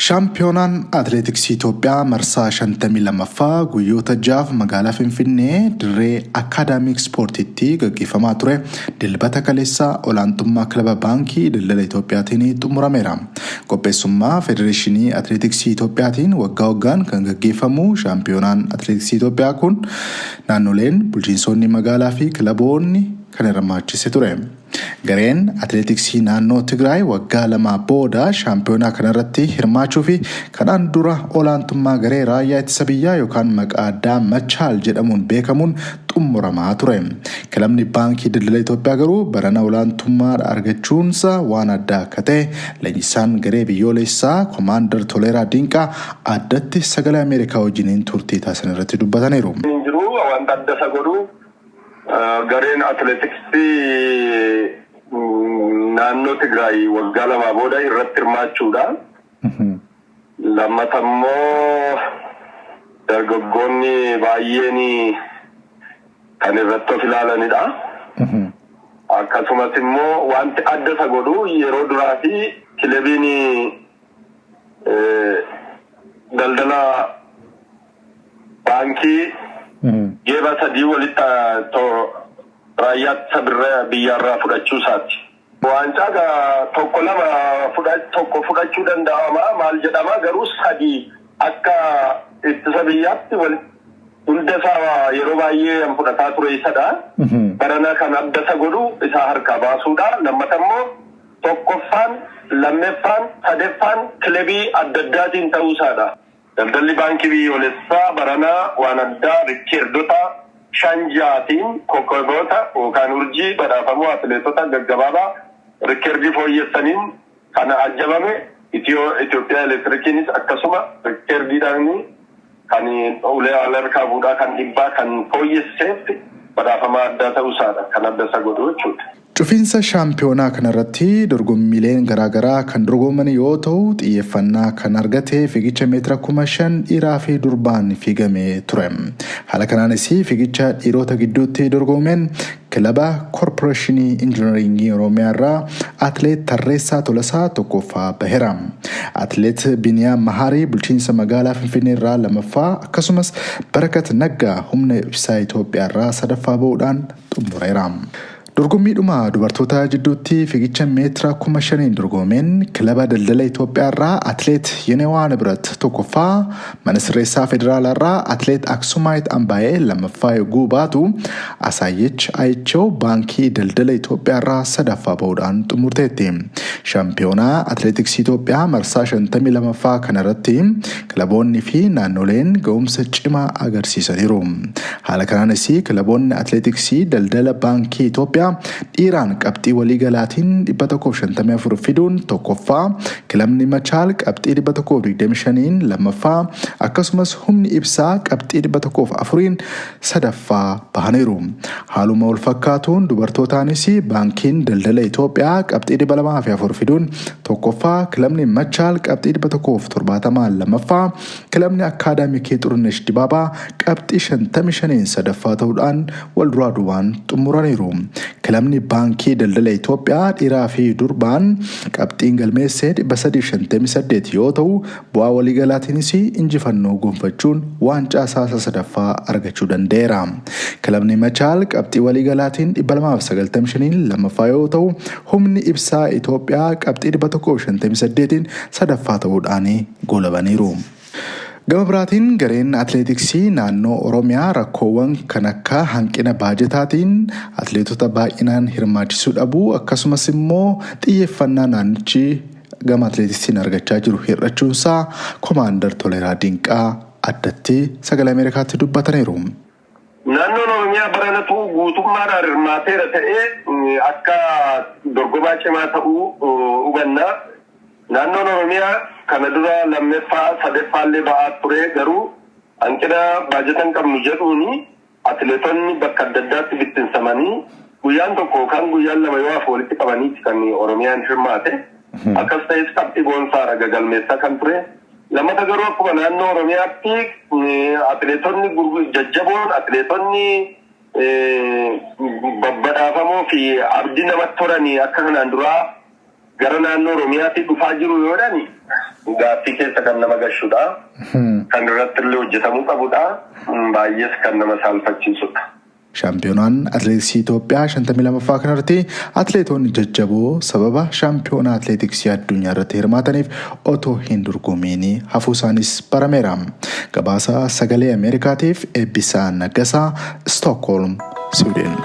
Shaampiyoonaan atileetiksii Itoophiyaa marsaa 52ffaa guyyoota 6 magaalaa Finfinnee dirree akaadaamik ispoortiitti gaggeeffamaa ture dilbata kaleessaa olaantummaa kilaba baankii daldala Itoophiyaatiin xumurameera. Qopheessummaa Federeeshinii Atileetiksii Itoophiyaatiin waggaa waggaan kan gaggeeffamu shaampiyoonaan atileetiksii Itoophiyaa kun naannoleen bulchiinsonni magaalaa fi kilaboonni kan hirmaachise ture. Gareen atileetiksii naannoo Tigraay waggaa 2 booda shaampiyoonaa kanarratti hirmaachuu fi kanaan dura olaantummaa garee raayyaa ittisa biyyaa yookaan maqaa addaa Machaal jedhamuun beekamuun xumuramaa ture. Kilabni baankii daldala Itoophiyaa garuu barana olaantummaa argachuunsa waan addaa akka ta'e leenjisaan garee biyyoolessaa Komaander Toleeraa Dinqaa addatti sagalee Ameerikaa wajjiniin turtii taasisan irratti dubbataniiru. Gareen atileetiksii naannoo Tigraay waggaa 2 booda irratti hirmaachuudha. Lammatammoo dargaggoonni baay'een kan irratti of ilaalanidha. Akkasumas immoo wanti adda isa godhu yeroo duraa fi kilabiin daldala baankii Geeba sadii walitti raayyaa ittisa biyyaarraa fudhachuu isaati. Waancaa tokko lama fudhachuu danda'ama maal jedhama garuu sadii akka ittisa biyyaatti hunda isaa yeroo baay'ee fudhataa ture isadha. Barana kan adda isa godhu isaa harkaa baasuudha. Lammatammoo tokkoffaan, lammeeffaan, sadeeffaan kilabii adda addaatiin ta'uu isaadha. Daldalli baankii biyyoolessaa baranaa waan addaa rikkeerdota shanjaatiin kokkoboota yookaan urjii badhaafamuu atileetota gaggabaabaa rikkeerdii fooyyessaniin kana ajjabame Itoophiyaa elektirikiinis akkasuma rikkeerdiidhaan kan ulee alarkaa fuudhaa kan dhibbaa kan fooyyesseetti badhaafamaa addaa ta'uu isaadha kan adda isa godhu jechuudha. Cufiinsa shaampiyoonaa kanarratti dorgommiileen garaagaraa kan dorgoman yoo ta'u xiyyeeffannaa kan argate fiigicha meetira 5,000 dhiiraa fi durbaan fiigamee ture. Haala kanaanis fiigicha dhiirota gidduutti dorgomeen kilaba koorporeeshinii injiinaringii Oromiyaa irraa atileet Tarreessaa Tolasaa tokkoffaa baheera. Atileet Biniyaam Maharii bulchiinsa magaalaa Finfinnee irraa 2ffaa akkasumas Barakat Naggaa humna ibsaa Itoophiyaa irraa 3ffaa bahuudhaan xumureera. Dorgommiidhuma dubartoota jidduutti fiigicha meetira 5,000 dorgomeen kilaba daldala Itoophiyaa irraa atileet Yenewaa Nibrat tokkoffaa, mana sirreessaa federaalaa irraa atileet Aksumaayit Ambaayee 2ffaa yogguu baatu, Asaayech Ayichoo baankii daldala Itoophiyaa irraa 3ffaa bahuudhaan xumurteetti. Shaampiyoonaa atileetiksii Itoophiyaa marsaa 52ffaa kanarratti kilaboonni fi naannoleen ga'umsa cimaa agarsiisaniiru. Haala kanaanis kilaboonni atileetiksii daldala baankii Itoophiyaa dhiiraan qabxii waliigalaatiin 154 fiduun tokkoffaa, kilabni Machaal qabxii 125 lammaffaa akkasumas humni ibsaa qabxii 104 sadaffaa bahaniiru. Haaluma wal fakkaatuun dubartootaanis baankiin daldala Itoophiyaa qabxii 204 fiduun tokkoffaa, kilabni Machaal qabxii 170 lammaffaa, kilabni akaadaamikii Xurunesh Dibaabaa qabxii 55 sadaffaa ta'uudhaan wal duraa duubaan xumuraniiru. Kilabni baankii daldala Itoophiyaa dhiiraa fi durbaan qabxiin galmeessee 358 yoo ta'u bu'aa waliigalaatiinis injifannoo gonfachuun waancaa saasa 3ffaa argachuu danda'eera. Kilabni Machaal qabxii waliigalaatiin 295 lammaffaa yoo ta'u humni ibsaa Itoophiyaa qabxii 158 sadaffaa ta'uudhaan goolabaniiru. Gama biraatiin gareen atileetiksii naannoo Oromiyaa rakkoowwan kan akka hanqina baajetaatiin atileetota baay'inaan hirmaachisuu dhabuu akkasumas immoo xiyyeeffannaa naannichi gama atileetiksiin argachaa jiru hir'achuunsaa Komaander Toleeraa Dinqaa addatti sagalee Ameerikaatti dubbataniiru. Naannoon Oromiyaa baranatu guutummaadhaan hirmaateera ta'ee akka dorgomaa cimaa ta'uu hubannaa. Naannoon Oromiyaa kana dura lammeeffaa sadeeffaallee ba'aa ture garuu hanqina baajetan qabnu jedhuuni atileetonni bakka adda addaatti bittinsamanii guyyaan tokko yookaan guyyaan 2 yoo hafu walitti qabaniiti kan Oromiyaan hirmaate. Akkas ta'es qabxii boonsaa galmeessaa kan ture. Lammata garuu akkuma naannoo Oromiyaatti atileetonni jajjaboon atileetonni babbadhaafamoo fi abdii namatti horanii akka kanaan duraa gara naannoo Oromiyaatti dhufaa jiru yoodhani gaaffii keessa keessa kan nama gashudha. Kan irratti illee hojjetamuu qabudha. Baay'ees kan nama saalfachiisudha. Shaampiyoonaan atileetiksii Itoophiyaa 52ffaa kanarratti atileetonni jajjaboo sababa shaampiyoonaa atileetiksii addunyaa irratti hirmaataniif otoo hin dorgomiin hafuu isaanis barameera. Gabaasa sagalee Ameerikaatiif Eebbisaa Naggasaa, Stookholm, Siwiidin.